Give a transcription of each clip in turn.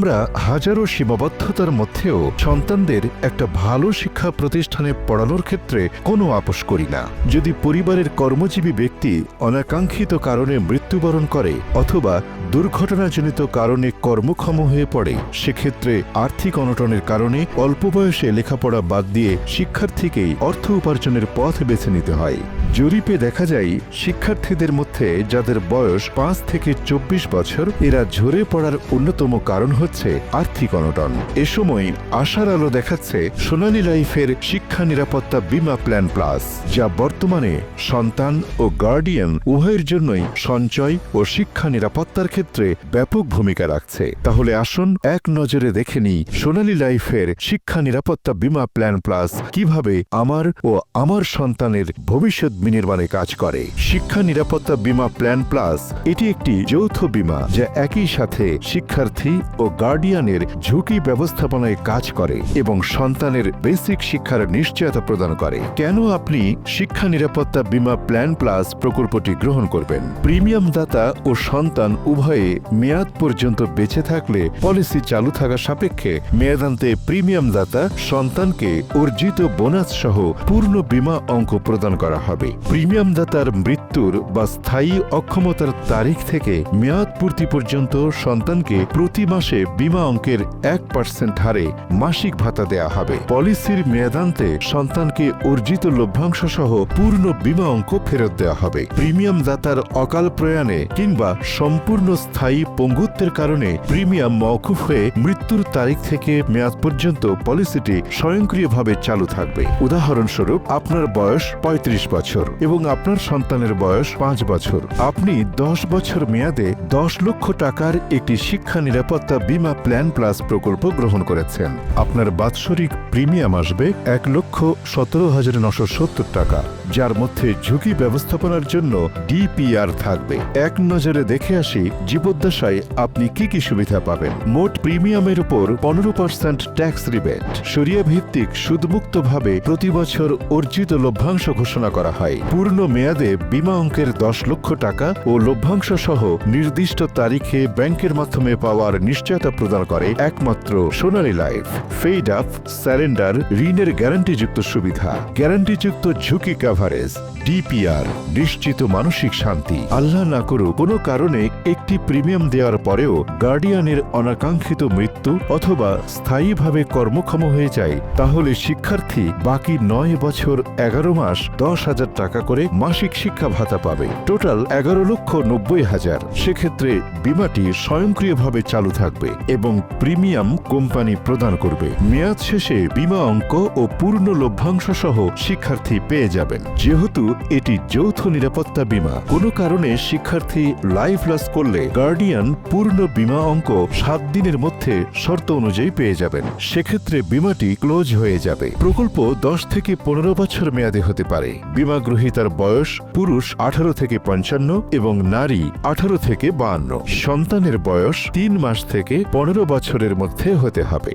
আমরা হাজারো সীমাবদ্ধতার মধ্যেও সন্তানদের একটা ভালো শিক্ষা প্রতিষ্ঠানে পড়ানোর ক্ষেত্রে কোনো আপোষ করি না। যদি পরিবারের কর্মজীবী ব্যক্তি অনাকাঙ্ক্ষিত কারণে মৃত্যুবরণ করে অথবা দুর্ঘটনাজনিত কারণে কর্মক্ষম হয়ে পড়ে, সেক্ষেত্রে আর্থিক অনটনের কারণে অল্প বয়সে লেখাপড়া বাদ দিয়ে শিক্ষার্থীকেই অর্থ উপার্জনের পথ বেছে নিতে হয়। জরিপে দেখা যায়, শিক্ষার্থীদের মধ্যে যাদের বয়স 5 থেকে 24 বছর, এরা ঝরে পড়ার অন্যতম কারণ হচ্ছে আর্থিক অনটন। এ সময় আশার আলো দেখাচ্ছে সোনালী লাইফের শিক্ষা নিরাপত্তা বীমা প্ল্যান প্লাস, যা বর্তমানে সন্তান ও গার্ডিয়ান উভয়ের জন্যই সঞ্চয় ও শিক্ষা নিরাপত্তার ক্ষেত্রে ব্যাপক ভূমিকা রাখছে। তাহলে আসুন এক নজরে দেখে নিই সোনালী লাইফের শিক্ষা নিরাপত্তা বীমা প্ল্যান প্লাস কিভাবে আমার ও আমার সন্তানের ভবিষ্যৎ বিনির্মাণে কাজ করে। শিক্ষা নিরাপত্তা বীমা প্ল্যান প্লাস এটি একটি যৌথ বীমা যা একই সাথে শিক্ষার্থী ও গার্ডিয়ানের ঝুঁকি ব্যবস্থাপনায় কাজ করে এবং সন্তানের বেসিক শিক্ষার নিশ্চয়তা প্রদান করে। কেন আপনি শিক্ষা নিরাপত্তা বীমা প্ল্যান প্লাস প্রকল্পটি গ্রহণ করবেন? প্রিমিয়াম দাতা ও সন্তান উভয়ে মেয়াদ পর্যন্ত বেঁচে থাকলে পলিসি চালু থাকা সাপেক্ষে মেয়াদান্তে প্রিমিয়াম দাতা সন্তানকে অর্জিত বোনাস সহ পূর্ণ বীমা অঙ্ক প্রদান করা হবে। প্রিমিয়াম দাতার মৃত্যুর বা স্থায়ী অক্ষমতার তারিখ থেকে মেয়াদ পূর্তি পর্যন্ত সন্তানকে প্রতি মাসে বীমা অঙ্কের 1% হারে মাসিক ভাতা দেয়া হবে। পলিসির মেয়াদান্তে সন্তানকে অর্জিত লভ্যাংশ সহ পূর্ণ বীমা অঙ্ক ফেরত দেওয়া হবে। প্রিমিয়াম দাতার অকাল প্রয়াণে কিংবা সম্পূর্ণ স্থায়ী পঙ্গুত্বের কারণে প্রিমিয়াম মওকুফ হয়ে মৃত্যুর তারিখ থেকে মেয়াদ পর্যন্ত পলিসিটি স্বয়ংক্রিয়ভাবে চালু থাকবে। উদাহরণস্বরূপ, আপনার বয়স 35 বছর এবং আপনার সন্তানের বয়স 5 বছর। আপনি 10 বছর মেয়াদে 10 লক্ষ টাকার একটি শিক্ষা নিরাপত্তা বীমা প্ল্যান প্লাস প্রকল্প গ্রহণ করেছেন। আপনার বাৎসরিক প্রিমিয়াম আসবে 1,17,970 টাকা, যার মধ্যে ঝুঁকি ব্যবস্থাপনার জন্য ডিপিআর থাকবে। এক নজরে দেখে আসি জীবদ্দশায় আপনি কি কি সুবিধা পাবেন। মোট প্রিমিয়ামের উপর 15% ট্যাক্স রিবেট, শরিয়া ভিত্তিক সুদমুক্তভাবে প্রতি বছর অর্জিত লভ্যাংশ ঘোষণা করা হয়। পূর্ণ মেয়াদে বীমা অঙ্কের 10 লক্ষ টাকা ও লভ্যাংশ সহ নির্দিষ্ট তারিখে ব্যাংকের মাধ্যমে পাওয়ার নিশ্চয়তা প্রদান করে একমাত্র সোনালী লাইফ। ফেড আপ, স্যারেন্ডার, ঋণের গ্যারান্টিযুক্ত সুবিধা, গ্যারান্টিযুক্ত ঝুঁকি কভারেজ, ডিপিআর, নিশ্চিত মানসিক শান্তি। আল্লাহ না করুক কোনো কারণে একটি প্রিমিয়াম দেওয়ার পরেও গার্ডিয়ানের অনাকাঙ্ক্ষিত মৃত্যু অথবা স্থায়ীভাবে কর্মক্ষম হয়ে যায়, তাহলে শিক্ষার্থী বাকি 9 বছর 11 মাস 10,000 টাকা করে মাসিক শিক্ষা ভাতা পাবে। টোটাল 11,90,000। সেক্ষেত্রে বীমাটি স্বয়ংক্রিয়ভাবে চালু থাকবে এবং প্রিমিয়াম কোম্পানি প্রদান করবে। মেয়াদ শেষে বীমা অঙ্ক ও পূর্ণ লভ্যাংশ সহ শিক্ষার্থী পেয়ে যাবেন। যেহেতু এটি যৌথ নিরাপত্তা বীমা, কোনো কারণে শিক্ষার্থী লাইফ লস করলে গার্ডিয়ান পূর্ণ বীমা অঙ্ক 7 দিনের মধ্যে শর্ত অনুযায়ী পেয়ে যাবেন। সেক্ষেত্রে বীমাটি ক্লোজ হয়ে যাবে। প্রকল্প 10 থেকে 15 বছর মেয়াদে হতে পারে। বীমা গ্রহীতার বয়স পুরুষ 18 থেকে 55 এবং নারী 18 থেকে 52। সন্তানের বয়স 3 মাস থেকে 15 বছরের মধ্যে হতে হবে।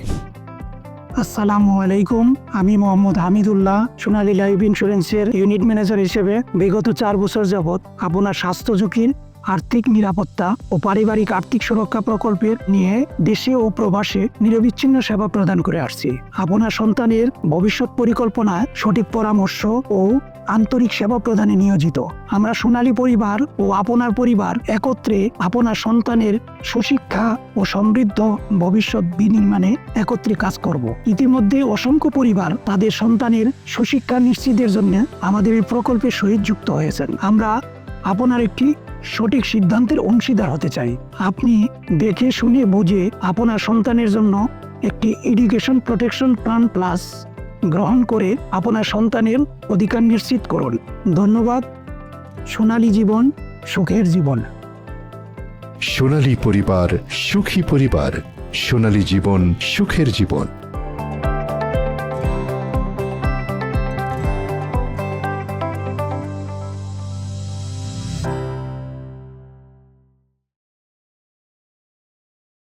আসসালামু আলাইকুম, আমি মোহাম্মদ হামিদুল্লাহ, সোনালী লাইফ ইন্স্যুরেন্সের ইউনিট ম্যানেজার হিসেবে বিগত 4 বছর যাবৎ আপনার স্বাস্থ্য ঝুঁকির আর্থিক নিরাপত্তা ও পারিবারিক আর্থিক সুরক্ষা প্রকল্পের নিয়ে দেশে ও প্রবাসে নিরবিচ্ছিন্ন সেবা প্রদান করে আসছি। আপনার সন্তানের ভবিষ্যৎ পরিকল্পনায় সঠিক পরামর্শ ও আন্তরিক সেবা প্রদানে নিয়োজিত। আমরা সোনালী পরিবার ও আপনার পরিবার একত্রে আপনার সন্তানের সুশিক্ষা ও সমৃদ্ধ ভবিষ্যৎ বিনির্মাণে একত্রে কাজ করব। ইতিমধ্যে অসংখ্য পরিবার তাদের সন্তানের সুশিক্ষা নিশ্চিতের জন্য আমাদের এই প্রকল্পের সহিত যুক্ত হয়েছেন। আমরা আপনার একটি সঠিক সিদ্ধান্তের অংশীদার হতে চাই। আপনি দেখে শুনে বুঝে আপনার সন্তানের জন্য একটি এডুকেশন প্রোটেকশন প্ল্যান প্লাস গ্রহণ করে আপনার সন্তানের অধিকার নিশ্চিত করুন। ধন্যবাদ। সোনালী জীবন, সুখের জীবন। সোনালী পরিবার, সুখী পরিবার। সোনালী জীবন, সুখের জীবন।